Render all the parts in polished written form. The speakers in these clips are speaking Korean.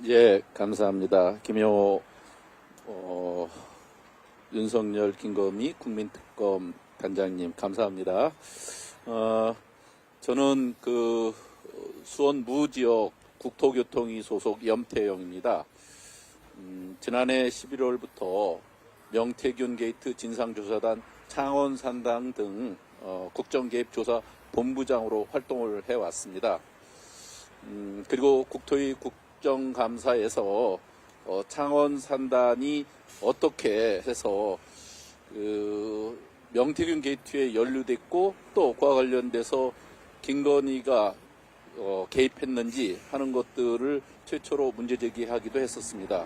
예, 감사합니다. 김영호, 윤석열, 김건희 국민특검 단장님, 감사합니다. 저는 수원 무지역 국토교통위 소속 염태영입니다. 지난해 11월부터 명태균 게이트 진상조사단 창원산당 등 국정개입조사 본부장으로 활동을 해왔습니다. 그리고 국토위 국정감사에서 창원산단이 어떻게 해서 명태균 게이트에 연루됐고 또 그와 관련돼서 김건희가 개입했는지 하는 것들을 최초로 문제제기하기도 했었습니다.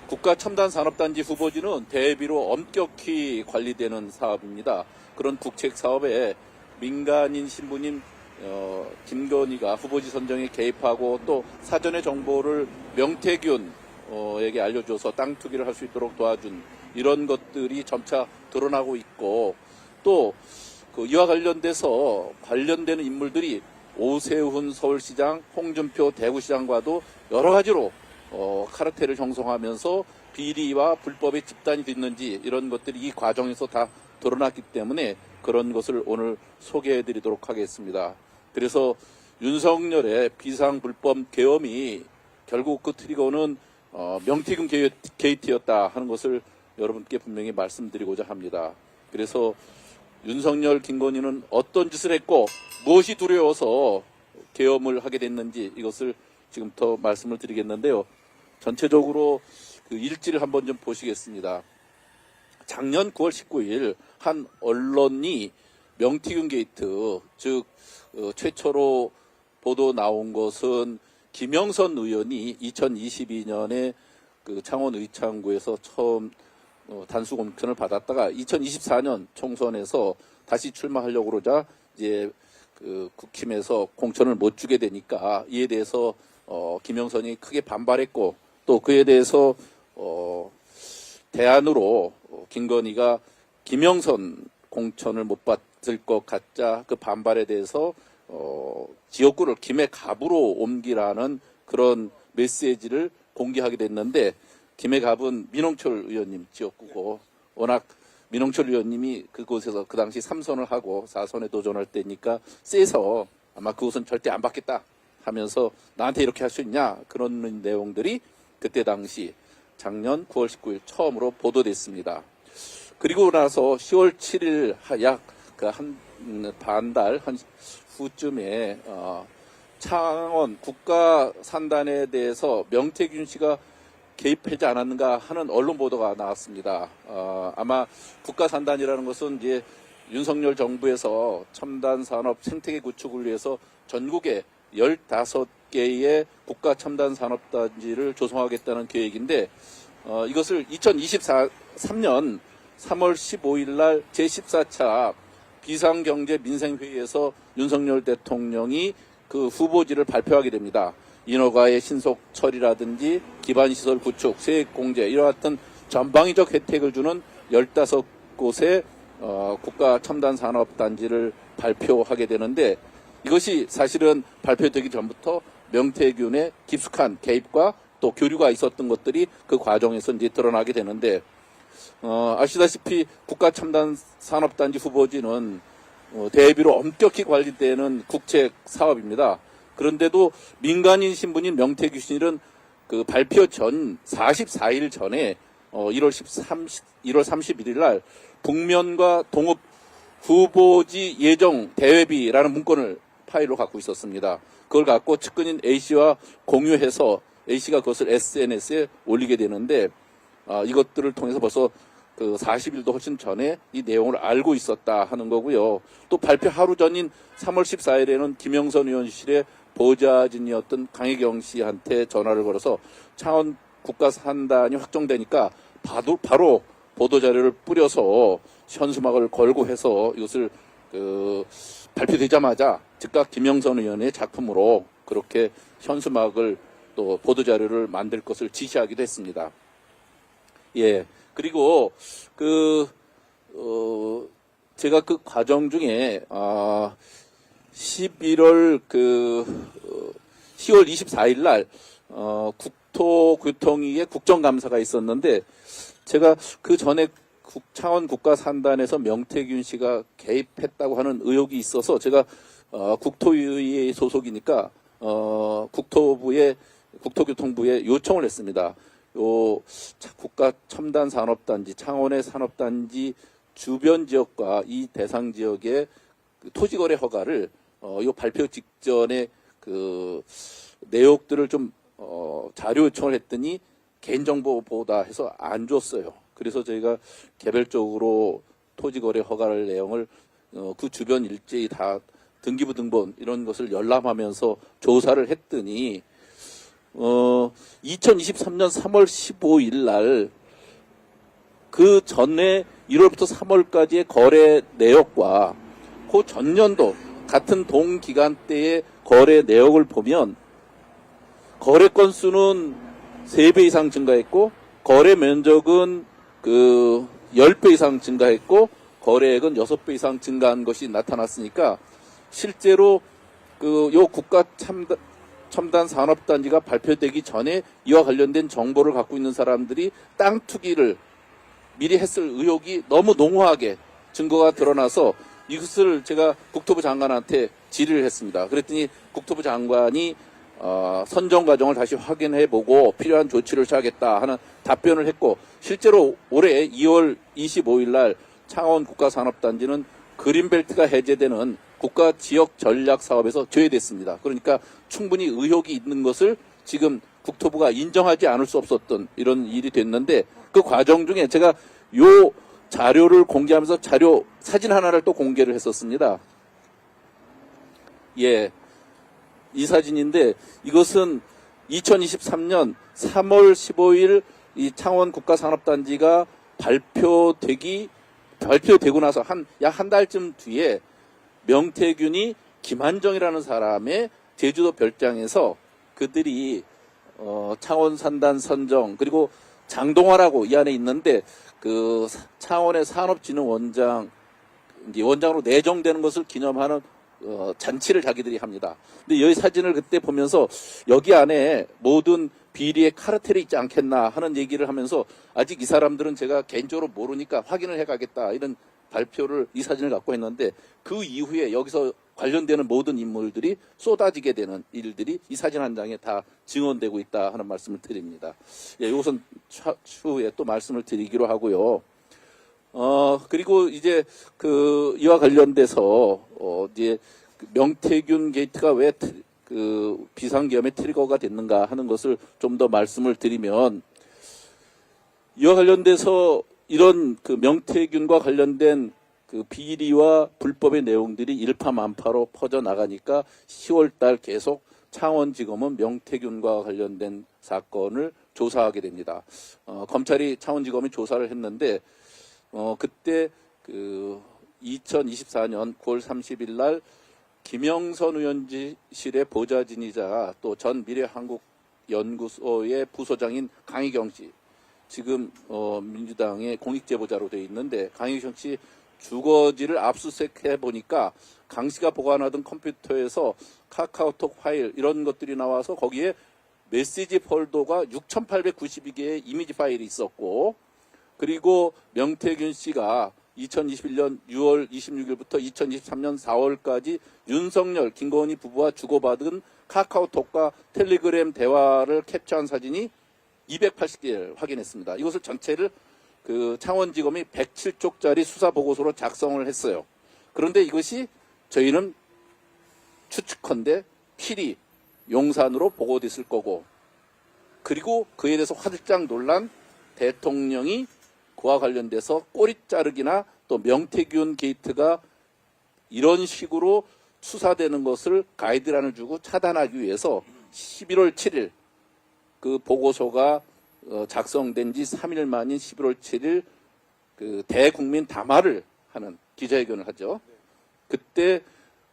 국가첨단산업단지 후보지는 대비로 엄격히 관리되는 사업입니다. 그런 국책사업에 민간인 신분인 김건희가 후보지 선정에 개입하고 또 사전의 정보를 명태균에게 알려줘서 땅 투기를 할 수 있도록 도와준 이런 것들이 점차 드러나고 있고 또 이와 관련돼서 관련되는 인물들이 오세훈 서울시장, 홍준표 대구시장과도 여러 가지로 카르텔을 형성하면서 비리와 불법의 집단이 됐는지 이런 것들이 이 과정에서 다 드러났기 때문에 그런 것을 오늘 소개해드리도록 하겠습니다. 그래서 윤석열의 비상불법 계엄이 결국 그 트리거는 명태균 게이트였다 하는 것을 여러분께 분명히 말씀드리고자 합니다. 그래서 윤석열, 김건희는 어떤 짓을 했고 무엇이 두려워서 계엄을 하게 됐는지 이것을 지금부터 말씀을 드리겠는데요. 전체적으로 그 일지를 한번 좀 보시겠습니다. 작년 9월 19일 한 언론이 명태균 게이트, 즉 최초로 보도 나온 것은 김영선 의원이 2022년에 그 창원 의창구에서 처음 단수 공천을 받았다가 2024년 총선에서 다시 출마하려고 그러자 이제 국힘에서 공천을 못 주게 되니까 이에 대해서 김영선이 크게 반발했고 또 그에 대해서 대안으로 김건희가 김영선 공천을 못 받을 것 같자 그 반발에 대해서 지역구를 김해 갑으로 옮기라는 그런 메시지를 공개하게 됐는데 김해 갑은 민홍철 의원님 지역구고 워낙 민홍철 의원님이 그곳에서 그 당시 3선을 하고 4선에 도전할 때니까 세서 아마 그곳은 절대 안 받겠다 하면서 나한테 이렇게 할 수 있냐 그런 내용들이 그때 당시 작년 9월 19일 처음으로 보도됐습니다. 그리고 나서 10월 7일 약 한 반달 한 후쯤에 창원 국가산단에 대해서 명태균 씨가 개입하지 않았는가 하는 언론 보도가 나왔습니다. 아마 국가산단이라는 것은 이제 윤석열 정부에서 첨단 산업 생태계 구축을 위해서 전국에 15개의 국가 첨단 산업단지를 조성하겠다는 계획인데 이것을 2023년 3월 15일 날 제14차 비상경제 민생회의에서 윤석열 대통령이 그 후보지를 발표하게 됩니다. 인허가의 신속 처리라든지 기반시설 구축, 세액공제 이와 같은 전방위적 혜택을 주는 15곳의 국가 첨단 산업단지를 발표하게 되는데 이것이 사실은 발표되기 전부터 명태균의 깊숙한 개입과 또 교류가 있었던 것들이 그 과정에서 이제 드러나게 되는데 아시다시피 국가첨단산업단지 후보지는 대비로 엄격히 관리되는 국책 사업입니다. 그런데도 민간인 신분인 명태균 씨는 그 발표 전 44일 전에 1월 31일 날 북면과 동읍 후보지 예정 대회비라는 문건을 파일로 갖고 있었습니다. 그걸 갖고 측근인 A씨와 공유해서 A씨가 그것을 SNS에 올리게 되는데 이것들을 통해서 벌써 그 40일도 훨씬 전에 이 내용을 알고 있었다 하는 거고요. 또 발표 하루 전인 3월 14일에는 김영선 의원실의 보좌진이었던 강혜경 씨한테 전화를 걸어서 창원 국가산단이 확정되니까 바로 보도자료를 뿌려서 현수막을 걸고 해서 이것을 발표되자마자 즉각 김영선 의원의 작품으로 그렇게 현수막을 또 보도자료를 만들 것을 지시하기도 했습니다. 예. 그리고 제가 그 과정 중에 11월 10월 24일 날 국토교통위의 국정감사가 있었는데 제가 그 전에 창원 국가산단에서 명태균 씨가 개입했다고 하는 의혹이 있어서 제가 국토위 소속이니까 국토교통부에 요청을 했습니다. 요 국가첨단산업단지 창원의 산업단지 주변 지역과 이 대상 지역의 토지거래 허가를 요 발표 직전에 그 내역들을 좀 자료 요청을 했더니 개인정보 보호다 해서 안 줬어요. 그래서 저희가 개별적으로 토지거래 허가를 내용을 그 주변 일제히 다 등기부 등본 이런 것을 열람하면서 조사를 했더니 2023년 3월 15일 날 그 전에 1월부터 3월까지의 거래 내역과 그 전년도 같은 동기간대의 거래 내역을 보면 거래 건수는 3배 이상 증가했고 거래 면적은 그 10배 이상 증가했고 거래액은 6배 이상 증가한 것이 나타났으니까 실제로 그 요 국가 첨단 산업단지가 발표되기 전에 이와 관련된 정보를 갖고 있는 사람들이 땅 투기를 미리 했을 의혹이 너무 농후하게 증거가 드러나서 이것을 제가 국토부 장관한테 질의를 했습니다. 그랬더니 국토부 장관이 선정 과정을 다시 확인해보고 필요한 조치를 취하겠다 하는 답변을 했고 실제로 올해 2월 25일 날 창원 국가산업단지는 그린벨트가 해제되는 국가 지역 전략 사업에서 제외됐습니다. 그러니까 충분히 의혹이 있는 것을 지금 국토부가 인정하지 않을 수 없었던 이런 일이 됐는데 그 과정 중에 제가 요 자료를 공개하면서 사진 하나를 또 공개를 했었습니다. 예. 이 사진인데 이것은 2023년 3월 15일 이 창원 국가산업단지가 발표되고 나서 약 한 달쯤 뒤에 명태균이 김한정이라는 사람의 제주도 별장에서 그들이 창원 산단 선정 그리고 장동화라고 이 안에 있는데 그 창원의 산업진흥원장 이제 원장으로 내정되는 것을 기념하는 잔치를 자기들이 합니다. 근데 여기 사진을 그때 보면서 여기 안에 모든 비리의 카르텔이 있지 않겠나 하는 얘기를 하면서 아직 이 사람들은 제가 개인적으로 모르니까 확인을 해가겠다 이런 발표를 이 사진을 갖고 했는데 그 이후에 여기서 관련되는 모든 인물들이 쏟아지게 되는 일들이 이 사진 한 장에 다 증언되고 있다 하는 말씀을 드립니다. 예, 이것은 추후에 또 말씀을 드리기로 하고요. 그리고 이제 이와 관련돼서 이제 명태균 게이트가 왜 비상계엄의 트리거가 됐는가 하는 것을 좀 더 말씀을 드리면 이와 관련돼서 이런 명태균과 관련된 비리와 불법의 내용들이 일파만파로 퍼져나가니까 10월달 계속 창원지검은 명태균과 관련된 사건을 조사하게 됩니다. 검찰이 창원지검이 조사를 했는데 그때 2024년 9월 30일 날 김영선 의원실의 보좌진이자 또 전 미래한국연구소의 부소장인 강희경 씨, 지금 민주당의 공익제보자로 되어 있는데 강희경 씨 주거지를 압수수색해 보니까 강 씨가 보관하던 컴퓨터에서 카카오톡 파일 이런 것들이 나와서 거기에 메시지 폴더가 6,892개의 이미지 파일이 있었고 그리고 명태균 씨가 2021년 6월 26일부터 2023년 4월까지 윤석열, 김건희 부부와 주고받은 카카오톡과 텔레그램 대화를 캡처한 사진이 280개를 확인했습니다. 이것을 전체를 창원지검이 107쪽짜리 수사보고서로 작성을 했어요. 그런데 이것이 저희는 추측컨대 필히 용산으로 보고됐을 거고 그리고 그에 대해서 화들짝 놀란 대통령이 그와 관련돼서 꼬리 자르기나 또 명태균 게이트가 이런 식으로 수사되는 것을 가이드라인을 주고 차단하기 위해서 11월 7일 그 보고서가 작성된 지 3일 만인 11월 7일 대국민 담화를 하는 기자회견을 하죠. 그때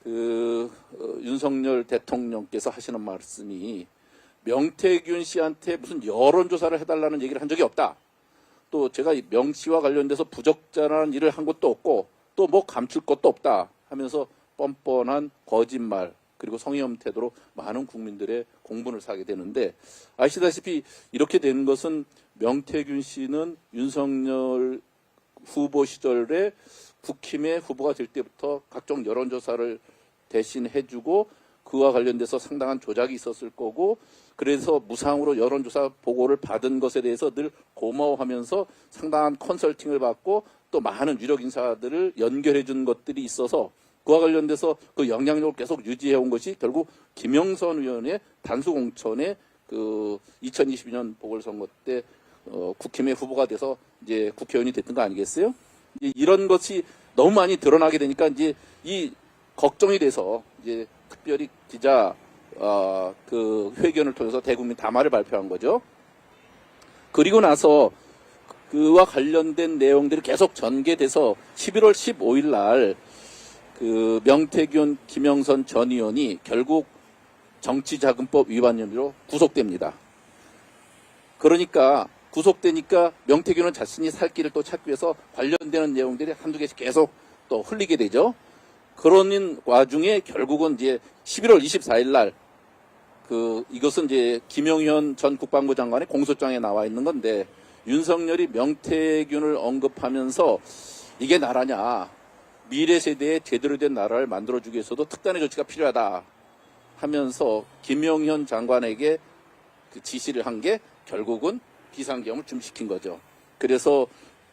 윤석열 대통령께서 하시는 말씀이 명태균 씨한테 무슨 여론조사를 해달라는 얘기를 한 적이 없다. 또 제가 명 씨와 관련돼서 부적절한 일을 한 것도 없고 또 뭐 감출 것도 없다 하면서 뻔뻔한 거짓말 그리고 성의엄 태도로 많은 국민들의 공분을 사게 되는데, 아시다시피 이렇게 되는 것은 명태균 씨는 윤석열 후보 시절에 국힘의 후보가 될 때부터 각종 여론조사를 대신 해주고 그와 관련돼서 상당한 조작이 있었을 거고, 그래서 무상으로 여론조사 보고를 받은 것에 대해서 늘 고마워하면서 상당한 컨설팅을 받고 또 많은 유력 인사들을 연결해 준 것들이 있어서 그와 관련돼서 그 영향력을 계속 유지해 온 것이 결국 김영선 의원의 단수 공천에 그 2022년 보궐선거 때 국힘의 후보가 돼서 이제 국회의원이 됐던 거 아니겠어요? 이런 것이 너무 많이 드러나게 되니까 이제 이 걱정이 돼서 이제 특별히 기자 그 회견을 통해서 대국민 담화를 발표한 거죠. 그리고 나서 그와 관련된 내용들이 계속 전개돼서 11월 15일 날 그 명태균, 김영선 전 의원이 결국 정치자금법 위반 혐의로 구속됩니다. 그러니까 구속되니까 명태균은 자신이 살 길을 또 찾기 위해서 관련되는 내용들이 한두 개씩 계속 또 흘리게 되죠. 그러는 와중에 결국은 이제 11월 24일 날 이것은 이제 김용현 전 국방부 장관의 공소장에 나와 있는 건데, 윤석열이 명태균을 언급하면서 이게 나라냐, 미래 세대에 제대로 된 나라를 만들어주기 위해서도 특단의 조치가 필요하다 하면서 김용현 장관에게 그 지시를 한 게 결국은 비상계엄을 준비시킨 거죠. 그래서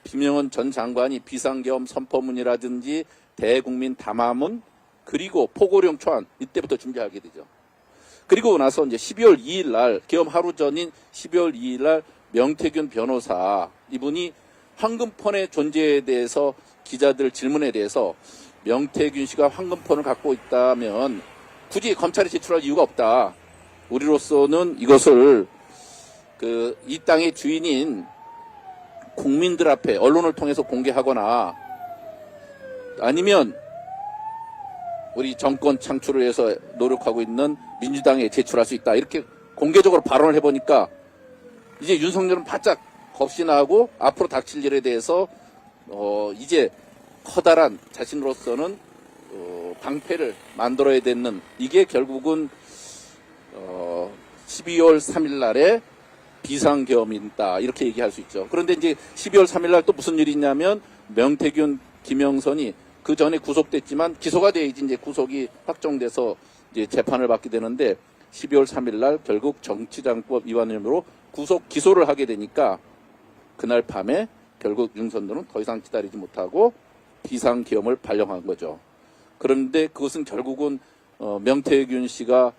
김용현 전 장관이 비상계엄 선포문이라든지 대국민 담화문 그리고 포고령 초안 이때부터 준비하게 되죠. 그리고 나서 이제 12월 2일 날 계엄 하루 전인 12월 2일 날 명태균 변호사 이분이 황금폰의 존재에 대해서 기자들 질문에 대해서 명태균 씨가 황금폰을 갖고 있다면 굳이 검찰에 제출할 이유가 없다. 우리로서는 이것을 이 땅의 주인인 국민들 앞에 언론을 통해서 공개하거나 아니면 우리 정권 창출을 위해서 노력하고 있는 민주당에 제출할 수 있다. 이렇게 공개적으로 발언을 해보니까 이제 윤석열은 바짝 겁이 나고 앞으로 닥칠 일에 대해서 이제 커다란 자신으로서는 방패를 만들어야 되는, 이게 결국은 12월 3일 날에 비상계엄이다 이렇게 얘기할 수 있죠. 그런데 이제 12월 3일 날 또 무슨 일이 있냐면 명태균, 김영선이 그 전에 구속됐지만 기소가 돼야지 이제 구속이 확정돼서 이제 재판을 받게 되는데, 12월 3일 날 결국 정치자금법 위반 혐의로 구속 기소를 하게 되니까 그날 밤에 결국 윤석열은 더 이상 기다리지 못하고 비상계엄을 발령한 거죠. 그런데 그것은 결국은 명태균 씨가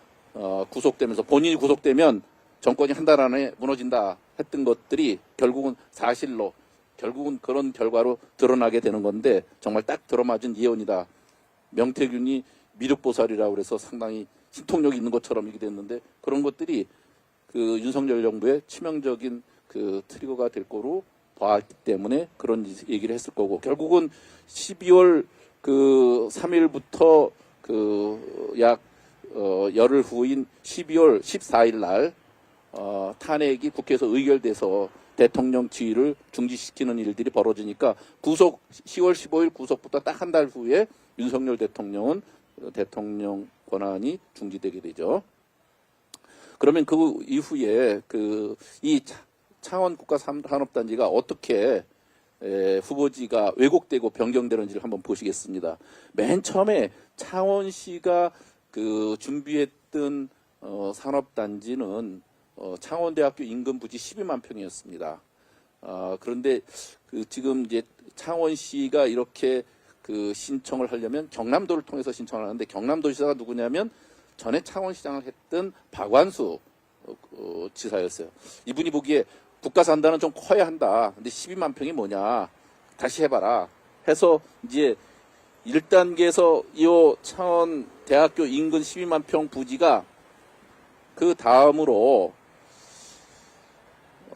구속되면서 본인이 구속되면 정권이 한 달 안에 무너진다 했던 것들이 결국은 사실로, 결국은 그런 결과로 드러나게 되는 건데, 정말 딱 들어맞은 예언이다. 명태균이 미륵보살이라고 그래서 상당히 신통력이 있는 것처럼 이렇게 됐는데, 그런 것들이 그 윤석열 정부의 치명적인 그 트리거가 될 거로 봤기 때문에 그런 얘기를 했을 거고, 결국은 12월 3일부터 약 열흘 후인 12월 14일 날 탄핵이 국회에서 의결돼서 대통령 지위를 중지시키는 일들이 벌어지니까 10월 15일 구속부터 딱 한 달 후에 윤석열 대통령은 대통령 권한이 중지되게 되죠. 그러면 그 이후에 이 창원 국가산업단지가 어떻게 후보지가 왜곡되고 변경되는지를 한번 보시겠습니다. 맨 처음에 창원시가 준비했던 산업단지는 창원대학교 인근 부지 12만 평이었습니다. 그런데 지금 이제 창원시가 이렇게 신청을 하려면 경남도를 통해서 신청을 하는데, 경남도지사가 누구냐면 전에 창원시장을 했던 박완수 지사였어요. 이분이 보기에 국가산단은 좀 커야 한다. 근데 12만 평이 뭐냐? 다시 해봐라. 해서 이제 1단계에서 이 창원 대학교 인근 12만 평 부지가 그 다음으로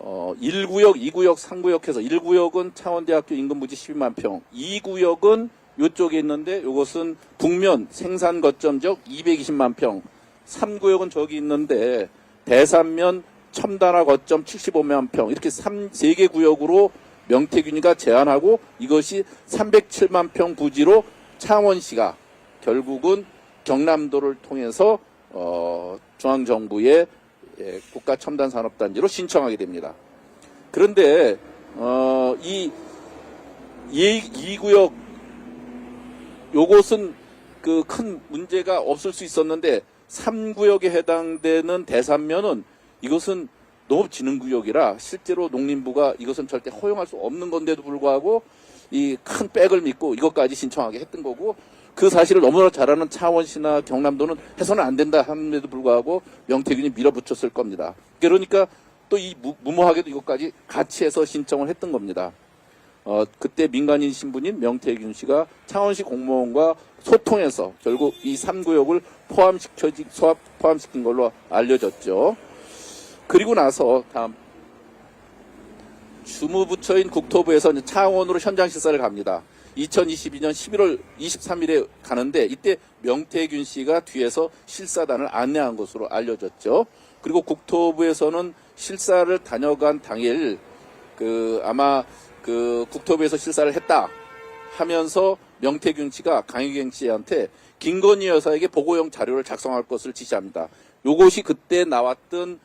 1구역, 2구역, 3구역 해서 1구역은 창원대학교 인근 부지 12만 평, 2구역은 이쪽에 있는데 이것은 북면 생산 거점 지역 220만 평, 3구역은 저기 있는데 대산면 첨단화 거점 75만 평, 이렇게 3개 구역으로 명태균이가 제안하고 이것이 307만 평 부지로 창원시가 결국은 경남도를 통해서 중앙정부의 국가첨단산업단지로 신청하게 됩니다. 그런데 이 구역 요것은 그 큰 문제가 없을 수 있었는데 3구역에 해당되는 대산면은 이것은 농업진흥구역이라 실제로 농림부가 이것은 절대 허용할 수 없는 건데도 불구하고 이 큰 백을 믿고 이것까지 신청하게 했던 거고, 그 사실을 너무나 잘 아는 창원시나 경남도는 해서는 안 된다 함에도 불구하고 명태균이 밀어붙였을 겁니다. 그러니까 또 이 무모하게도 이것까지 같이 해서 신청을 했던 겁니다. 그때 민간인 신분인 명태균 씨가 창원시 공무원과 소통해서 결국 이 3구역을 포함시킨 걸로 알려졌죠. 그리고 나서 다음 주무부처인 국토부에서 창원으로 현장 실사를 갑니다. 2022년 11월 23일에 가는데 이때 명태균 씨가 뒤에서 실사단을 안내한 것으로 알려졌죠. 그리고 국토부에서는 실사를 다녀간 당일 아마 국토부에서 실사를 했다 하면서 명태균 씨가 강혜경 씨한테 김건희 여사에게 보고용 자료를 작성할 것을 지시합니다. 요것이 그때 나왔던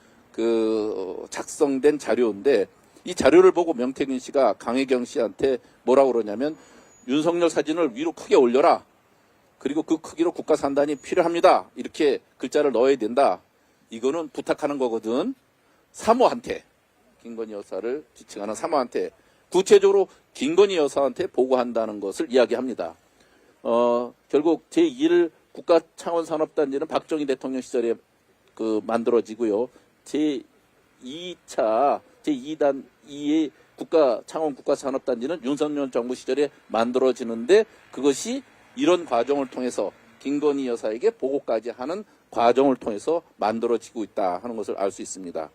작성된 자료인데, 이 자료를 보고 명태균 씨가 강혜경 씨한테 뭐라고 그러냐면 윤석열 사진을 위로 크게 올려라. 그리고 그 크기로 국가 산단이 필요합니다. 이렇게 글자를 넣어야 된다. 이거는 부탁하는 거거든. 사모한테, 김건희 여사를 지칭하는 사모한테 구체적으로 김건희 여사한테 보고한다는 것을 이야기합니다. 결국 제1 국가창원산업단지는 박정희 대통령 시절에 만들어지고요. 제2의 창원 국가산업단지는 윤석열 정부 시절에 만들어지는데, 그것이 이런 과정을 통해서 김건희 여사에게 보고까지 하는 과정을 통해서 만들어지고 있다 하는 것을 알 수 있습니다.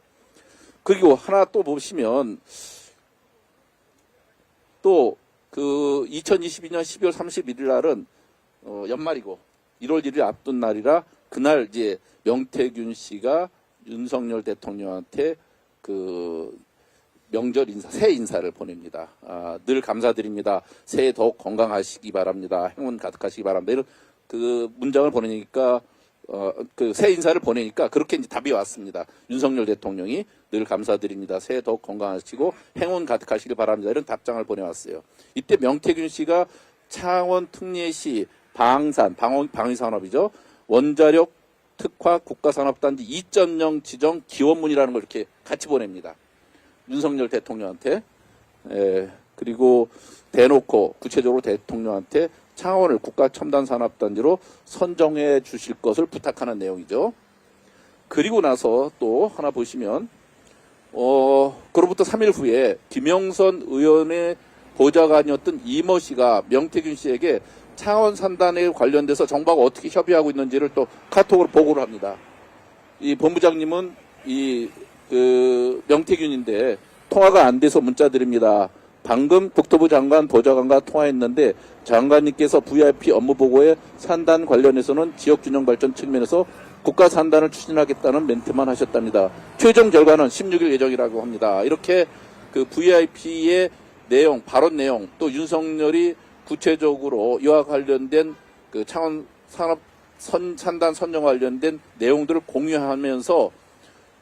그리고 하나 또 보시면 또 2022년 12월 31일 날은 연말이고 1월 1일 앞둔 날이라 그날 이제 명태균 씨가 윤석열 대통령한테 명절 인사, 새해 인사를 보냅니다. 늘 감사드립니다. 새해 더욱 건강하시기 바랍니다. 행운 가득하시기 바랍니다. 이런 문장을 보내니까 새해 인사를 보내니까 그렇게 이제 답이 왔습니다. 윤석열 대통령이 늘 감사드립니다. 새해 더욱 건강하시고 행운 가득하시길 바랍니다. 이런 답장을 보내왔어요. 이때 명태균 씨가 창원 특례시 방위산업이죠. 원자력 특화 국가산업단지 2.0 지정 기원문이라는 걸 이렇게 같이 보냅니다. 윤석열 대통령한테. 그리고 대놓고 구체적으로 대통령한테 창원을 국가첨단산업단지로 선정해 주실 것을 부탁하는 내용이죠. 그리고 나서 또 하나 보시면 그로부터 3일 후에 김영선 의원의 보좌관이었던 이모 씨가 명태균 씨에게 창원 산단에 관련돼서 정부가 어떻게 협의하고 있는지를 또 카톡으로 보고를 합니다. 이 본부장님은 명태균인데 통화가 안 돼서 문자 드립니다. 방금 국토부 장관 보좌관과 통화했는데 장관님께서 VIP 업무 보고에 산단 관련해서는 지역균형 발전 측면에서 국가 산단을 추진하겠다는 멘트만 하셨답니다. 최종 결과는 16일 예정이라고 합니다. 이렇게 VIP의 내용, 발언 내용, 또 윤석열이 구체적으로 이와 관련된 창원 산업 산단 선정 관련된 내용들을 공유하면서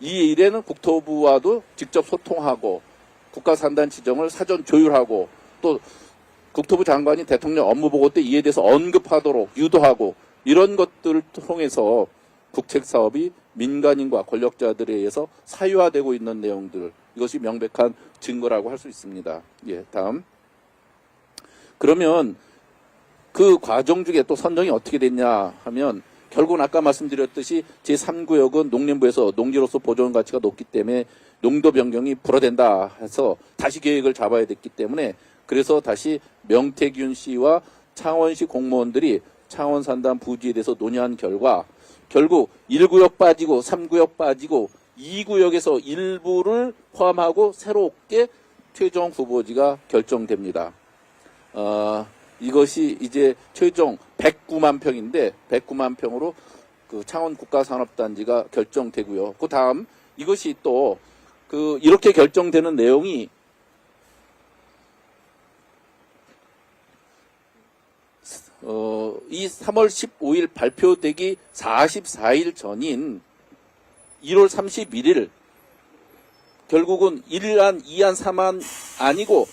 이 일에는 국토부와도 직접 소통하고 국가 산단 지정을 사전 조율하고 또 국토부 장관이 대통령 업무보고 때 이에 대해서 언급하도록 유도하고 이런 것들을 통해서 국책사업이 민간인과 권력자들에 의해서 사유화되고 있는 내용들, 이것이 명백한 증거라고 할 수 있습니다. 다음. 그러면 그 과정 중에 또 선정이 어떻게 됐냐 하면 결국은 아까 말씀드렸듯이 제3구역은 농림부에서 농지로서 보존 가치가 높기 때문에 용도 변경이 불허된다 해서 다시 계획을 잡아야 됐기 때문에 그래서 다시 명태균 씨와 창원시 공무원들이 창원 산단 부지에 대해서 논의한 결과 결국 1구역 빠지고 3구역 빠지고 2구역에서 일부를 포함하고 새롭게 최종 후보지가 결정됩니다. 이것이 이제 최종 109만 평인데 109만 평으로 창원 국가산업단지가 결정되고요. 그 다음 이것이 또 이렇게 결정되는 내용이 이 3월 15일 발표되기 44일 전인 1월 31일 결국은 1안, 2안, 3안 아니고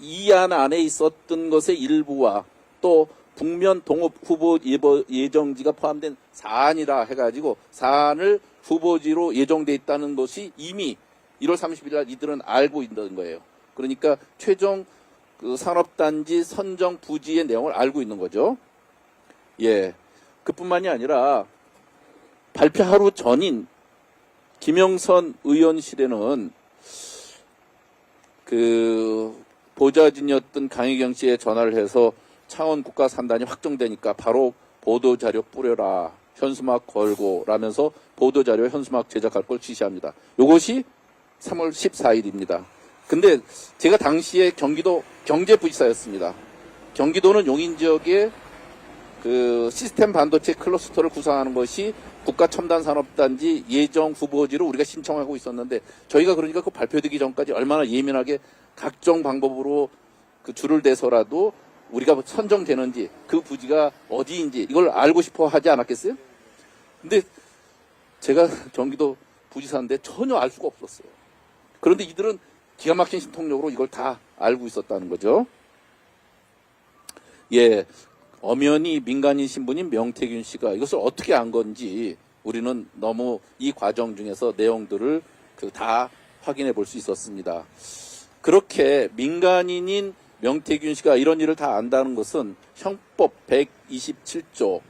2안 안에 있었던 것의 일부와 또 북면 동업 후보 예정지가 포함된 4안이라 해가지고 4안을 후보지로 예정돼 있다는 것이 이미 1월 30일 날 이들은 알고 있는 거예요. 그러니까 최종 그 산업단지 선정 부지의 내용을 알고 있는 거죠. 예. 그뿐만이 아니라 발표 하루 전인 김영선 의원실에는 그 보좌진이었던 강혜경 씨에 전화를 해서 창원 국가산단이 확정되니까 바로 보도자료 뿌려라. 현수막 걸고 라면서 보도자료 현수막 제작할 걸 지시합니다. 이것이 3월 14일입니다. 근데 제가 당시에 경기도 경제부지사였습니다. 경기도는 용인 지역에 그 시스템 반도체 클러스터를 구상하는 것이 국가첨단산업단지 예정 후보지로 우리가 신청하고 있었는데 저희가 그러니까 그 발표되기 전까지 얼마나 예민하게 각종 방법으로 그 줄을 대서라도 우리가 선정되는지 그 부지가 어디인지 이걸 알고 싶어 하지 않았겠어요? 근데 제가 경기도 부지사인데 전혀 알 수가 없었어요. 그런데 이들은 기가 막힌 신통력으로 이걸 다 알고 있었다는 거죠. 예, 엄연히 민간인 신분인 명태균 씨가 이것을 어떻게 안 건지 우리는 너무 이 과정 중에서 내용들을 다 확인해 볼 수 있었습니다. 그렇게 민간인인 명태균 씨가 이런 일을 다 안다는 것은 형법 127조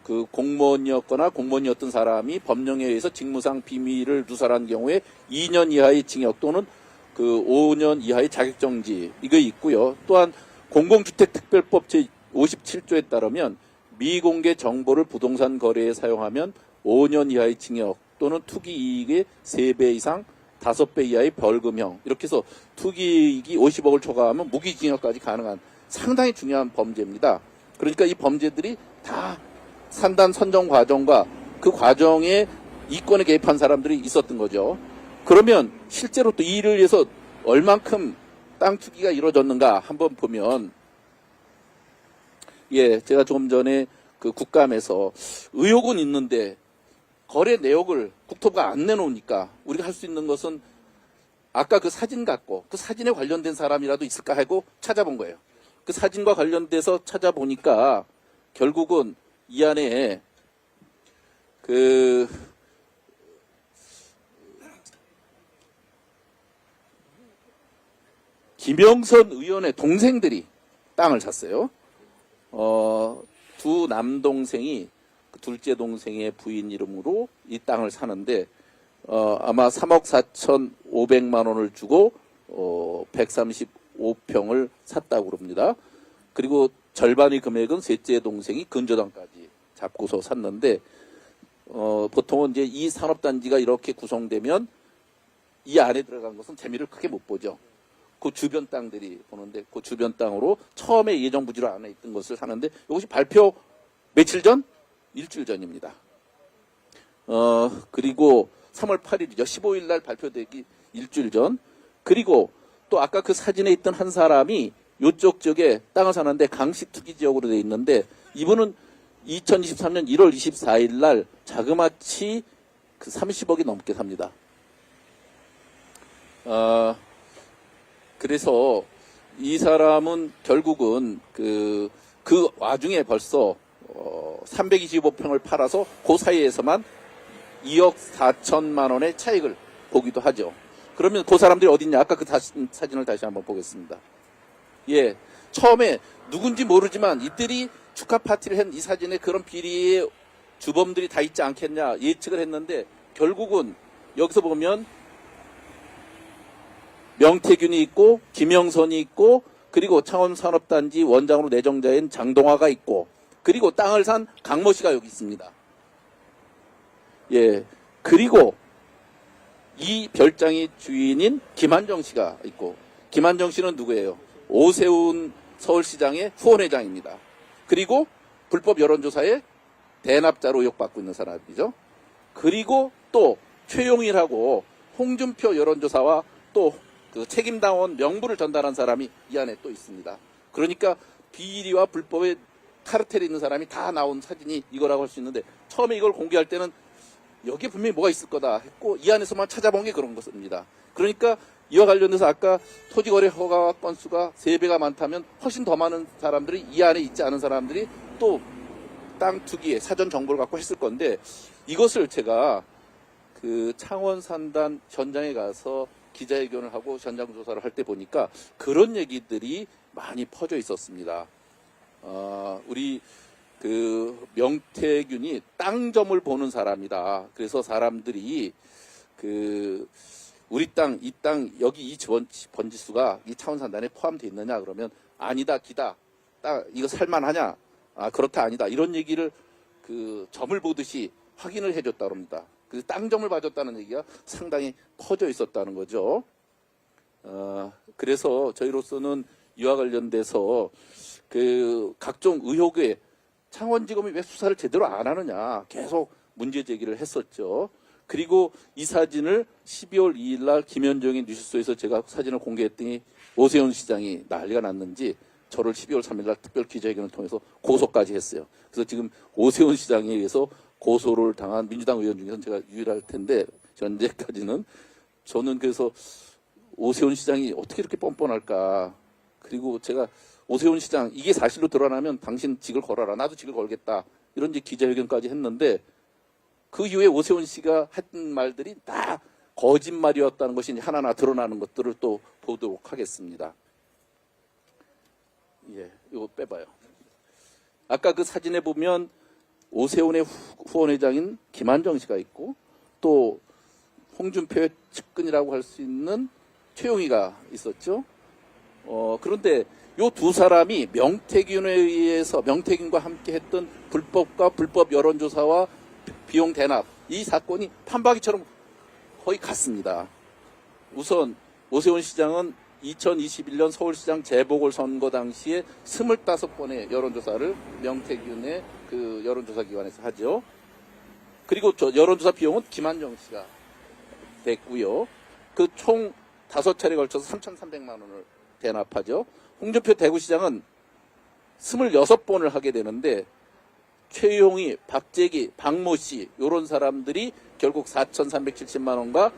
그 공무원이었거나 공무원이었던 사람이 법령에 의해서 직무상 비밀을 누설한 경우에 2년 이하의 징역 또는 그 5년 이하의 자격정지 이거 있고요. 또한 공공주택특별법 제57조에 따르면 미공개 정보를 부동산 거래에 사용하면 5년 이하의 징역 또는 투기 이익의 3배 이상 5배 이하의 벌금형 이렇게 해서 투기 이익이 50억을 초과하면 무기징역까지 가능한 상당히 중요한 범죄입니다. 그러니까 이 범죄들이 다 산단 선정 과정과 그 과정에 이권에 개입한 사람들이 있었던 거죠. 그러면 실제로 또 이 일을 위해서 얼만큼 땅 투기가 이루어졌는가 한번 보면 예, 제가 조금 전에 그 국감에서 의혹은 있는데 거래 내역을 국토부가 안 내놓으니까 우리가 할 수 있는 것은 아까 그 사진 갖고 그 사진에 관련된 사람이라도 있을까 하고 찾아본 거예요. 그 사진과 관련돼서 찾아보니까 결국은 이 안에 그 김영선 의원의 동생들이 땅을 샀어요. 두 남동생이 둘째 동생의 부인 이름으로 이 땅을 사는데 아마 3억 4,500만 원을 주고 135평을 샀다고 그럽니다. 그리고 절반의 금액은 셋째 동생이 근저당까지 잡고서 샀는데 보통은 이제 이 산업단지가 이렇게 구성되면 이 안에 들어간 것은 재미를 크게 못 보죠. 그 주변 땅들이 보는데 그 주변 땅으로 처음에 예정 부지로 안에 있던 것을 사는데 이것이 발표 며칠 전? 일주일 전입니다. 그리고 3월 8일이죠. 15일 날 발표되기 일주일 전. 그리고 또 아까 그 사진에 있던 한 사람이 요쪽 지역에 땅을 사는데 강시 투기 지역으로 되어 있는데 이분은 2023년 1월 24일 날 자그마치 그 30억이 넘게 삽니다. 그래서 이 사람은 결국은 그 와중에 벌써 325평을 팔아서 그 사이에서만 2억 4천만 원의 차익을 보기도 하죠. 그러면 그 사람들이 어딨냐? 아까 그 사진을 다시 한번 보겠습니다. 예, 처음에 누군지 모르지만 이들이 축하 파티를 한 이 사진에 그런 비리의 주범들이 다 있지 않겠냐 예측을 했는데 결국은 여기서 보면 명태균이 있고 김영선이 있고 그리고 창원산업단지 원장으로 내정자인 장동화가 있고 그리고 땅을 산 강모 씨가 여기 있습니다. 예, 그리고 이 별장의 주인인 김한정 씨가 있고 김한정 씨는 누구예요? 오세훈 서울시장의 후원회장입니다. 그리고 불법 여론조사에 대납자로 의혹받고 있는 사람이죠. 그리고 또 최용일하고 홍준표 여론조사와 또 그 책임당원 명부를 전달한 사람이 이 안에 또 있습니다. 그러니까 비리와 불법에 카르텔이 있는 사람이 다 나온 사진이 이거라고 할 수 있는데 처음에 이걸 공개할 때는 여기에 분명히 뭐가 있을 거다 했고 이 안에서만 찾아본 게 그런 것입니다. 그러니까 이와 관련해서 아까 토지거래 허가 건수가 3배가 많다면 훨씬 더 많은 사람들이 이 안에 있지 않은 사람들이 또 땅 투기에 사전 정보를 갖고 했을 건데 이것을 제가 그 창원 산단 현장에 가서 기자회견을 하고 현장 조사를 할 때 보니까 그런 얘기들이 많이 퍼져 있었습니다. 우리 그 명태균이 땅점을 보는 사람이다. 그래서 사람들이 그 우리 땅, 이 땅, 여기 이 번지수가 이 창원 산단에 포함되어 있느냐 그러면 아니다, 기다. 땅 이거 살만하냐? 그렇다, 아니다. 이런 얘기를 그 점을 보듯이 확인을 해줬다고 합니다. 그래서 땅점을 봐줬다는 얘기가 상당히 퍼져 있었다는 거죠. 그래서 저희로서는 이와 관련돼서 그 각종 의혹에 창원지검이 왜 수사를 제대로 안 하느냐 계속 문제 제기를 했었죠. 그리고 이 사진을 12월 2일 날 김현정의 뉴스소에서 제가 사진을 공개했더니 오세훈 시장이 난리가 났는지 저를 12월 3일 날 특별 기자회견을 통해서 고소까지 했어요. 그래서 지금 오세훈 시장에 의해서 고소를 당한 민주당 의원 중에서는 제가 유일할 텐데 현재까지는 저는 그래서 오세훈 시장이 어떻게 이렇게 뻔뻔할까. 그리고 제가 오세훈 시장 이게 사실로 드러나면 당신 직을 걸어라. 나도 직을 걸겠다. 이런 이제 기자회견까지 했는데 그 이후에 오세훈 씨가 했던 말들이 다 거짓말이었다는 것이 하나하나 드러나는 것들을 또 보도록 하겠습니다. 예, 이거 빼봐요. 아까 그 사진에 보면 오세훈의 후원회장인 김한정 씨가 있고 또 홍준표의 측근이라고 할 수 있는 최용희가 있었죠. 그런데 요 두 사람이 명태균에 의해서 명태균과 함께 했던 불법과 불법 여론조사와 비용 대납 이 사건이 판박이처럼 거의 같습니다. 우선 오세훈 시장은 2021년 서울시장 재보궐선거 당시에 25번의 여론조사를 명태균의 그 여론조사기관에서 하죠. 그리고 저 여론조사 비용은 김한정 씨가 됐고요. 그 총 5차례에 걸쳐서 3,300만 원을 대납하죠. 홍준표 대구시장은 26번을 하게 되는데 최용희, 박재기, 박모 씨 이런 사람들이 결국 4,370만 원과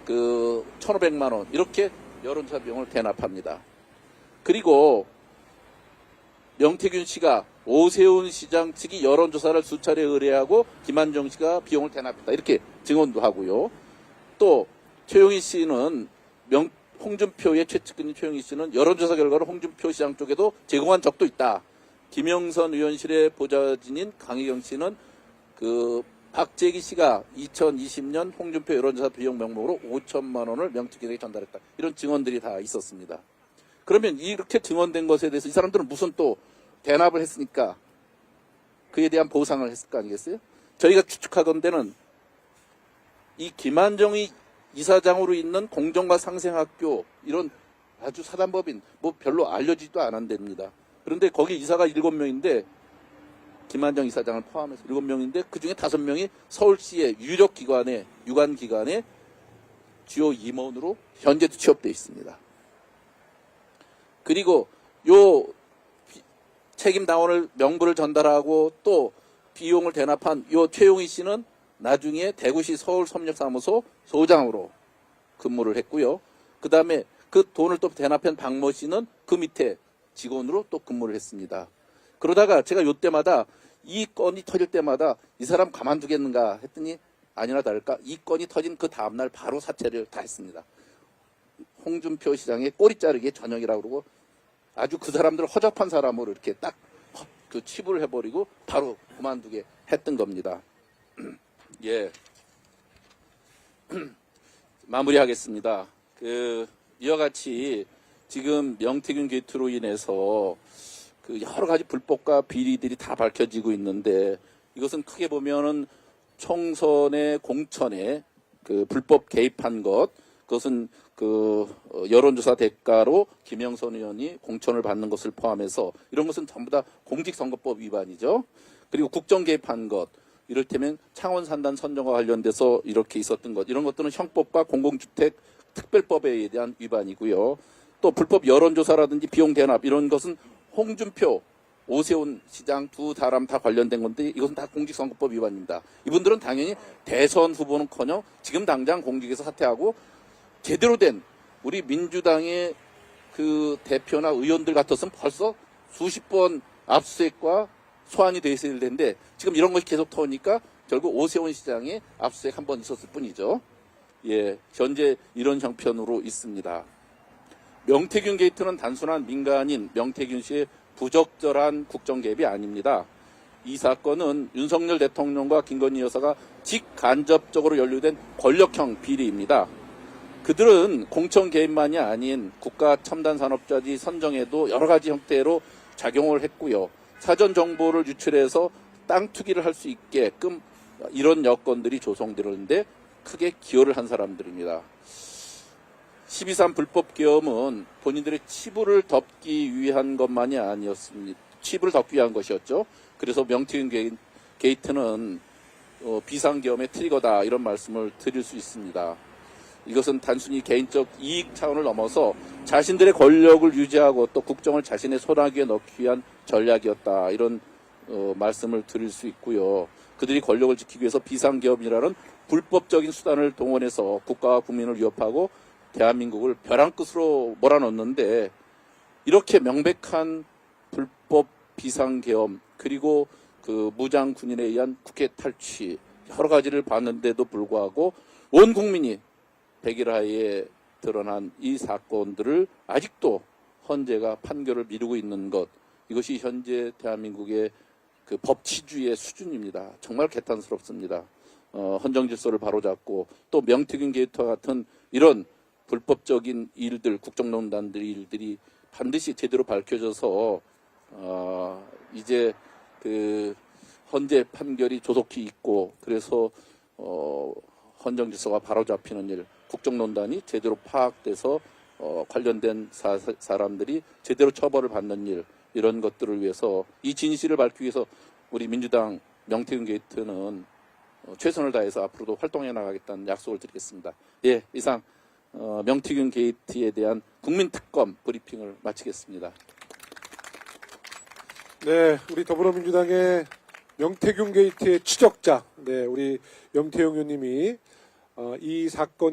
그 1,500만 원 이렇게 여론조사 비용을 대납합니다. 그리고 명태균 씨가 오세훈 시장 측이 여론조사를 수차례 의뢰하고 김한정 씨가 비용을 대납했다 이렇게 증언도 하고요. 또 최용희 씨는 홍준표의 최측근인 최용희 씨는 여론조사 결과를 홍준표 시장 쪽에도 제공한 적도 있다. 김영선 의원실의 보좌진인 강희경 씨는 그 박재기 씨가 2020년 홍준표 여론조사 비용 명목으로 5천만 원을 명태균에게 전달했다. 이런 증언들이 다 있었습니다. 그러면 이렇게 증언된 것에 대해서 이 사람들은 무슨 또 대납을 했으니까 그에 대한 보상을 했을 거 아니겠어요? 저희가 추측하건대는 이 김한정이 이사장으로 있는 공정과 상생학교 이런 아주 사단법인 뭐 별로 알려지지도 않았답니다. 그런데 거기 이사가 7명인데 김한정 이사장을 포함해서 7명인데 그중에 5명이 서울시의 유력 기관에 유관 기관의 주요 임원으로 현재도 취업되어 있습니다. 그리고 요 책임 당원을 명부를 전달하고 또 비용을 대납한 요 최용희 씨는 나중에 대구시 서울섭력사무소 소장으로 근무를 했고요. 그 다음에 그 돈을 또 대납한 박모 씨는 그 밑에 직원으로 또 근무를 했습니다. 그러다가 제가 요때마다 이 건이 터질 때마다 이 사람 가만두겠는가 했더니 아니나 다를까 이 건이 터진 그 다음날 바로 사퇴를 다 했습니다. 홍준표 시장의 꼬리 자르기의 전형이라고 그러고 아주 그 사람들 허접한 사람으로 이렇게 딱 그 치부를 해버리고 바로 그만두게 했던 겁니다. 예. 마무리하겠습니다. 이와 같이 지금 명태균 게이트로 인해서 그 여러 가지 불법과 비리들이 다 밝혀지고 있는데 이것은 크게 보면은 총선의 공천에 그 불법 개입한 것, 그것은 그 여론조사 대가로 김영선 의원이 공천을 받는 것을 포함해서 이런 것은 전부 다 공직선거법 위반이죠. 그리고 국정 개입한 것, 이를테면 창원 산단 선정과 관련돼서 이렇게 있었던 것, 이런 것들은 형법과 공공주택 특별법에 대한 위반이고요. 또 불법 여론조사라든지 비용 대납 이런 것은 홍준표, 오세훈 시장 두 사람 다 관련된 건데 이것은 다 공직선거법 위반입니다. 이분들은 당연히 대선 후보는커녕 지금 당장 공직에서 사퇴하고 제대로 된 우리 민주당의 그 대표나 의원들 같았으면 벌써 수십 번 압수수색과 소환이 돼 있어야 될 텐데 지금 이런 것이 계속 터오니까 결국 오세훈 시장의 압수수색 한 번 있었을 뿐이죠. 예, 현재 이런 형편으로 있습니다. 명태균 게이트는 단순한 민간인 명태균 씨의 부적절한 국정 개입이 아닙니다. 이 사건은 윤석열 대통령과 김건희 여사가 직간접적으로 연루된 권력형 비리입니다. 그들은 공천 개입만이 아닌 국가 첨단 산업자지 선정에도 여러 가지 형태로 작용을 했고요. 사전 정보를 유출해서 땅 투기를 할 수 있게끔 이런 여건들이 조성되는데 크게 기여를 한 사람들입니다. 12.3 불법 계엄은 본인들의 치부를 덮기 위한 것만이 아니었습니다. 치부를 덮기 위한 것이었죠. 그래서 명태균 게이트는 비상계엄의 트리거다 이런 말씀을 드릴 수 있습니다. 이것은 단순히 개인적 이익 차원을 넘어서 자신들의 권력을 유지하고 또 국정을 자신의 손아귀에 넣기 위한 전략이었다 이런 말씀을 드릴 수 있고요. 그들이 권력을 지키기 위해서 비상계엄이라는 불법적인 수단을 동원해서 국가와 국민을 위협하고 대한민국을 벼랑 끝으로 몰아넣는데 이렇게 명백한 불법 비상계엄 그리고 그 무장 군인에 의한 국회 탈취 여러 가지를 봤는데도 불구하고 온 국민이 백일하에 드러난 이 사건들을 아직도 헌재가 판결을 미루고 있는 것 이것이 현재 대한민국의 그 법치주의의 수준입니다. 정말 개탄스럽습니다. 헌정질서를 바로잡고 또 명태균 게이트와 같은 이런 불법적인 일들, 국정농단들 일들이 반드시 제대로 밝혀져서 이제 그 헌재 판결이 조속히 있고 그래서 헌정질서가 바로잡히는 일, 국정농단이 제대로 파악돼서 관련된 사람들이 제대로 처벌을 받는 일 이런 것들을 위해서 이 진실을 밝히기 위해서 우리 민주당 명태균 게이트는 최선을 다해서 앞으로도 활동해 나가겠다는 약속을 드리겠습니다. 예, 이상 명태균 게이트에 대한 국민특검 브리핑을 마치겠습니다. 네, 우리 더불어민주당의 명태균 게이트의 추적자, 네, 우리 염태용 의원님이 이 사건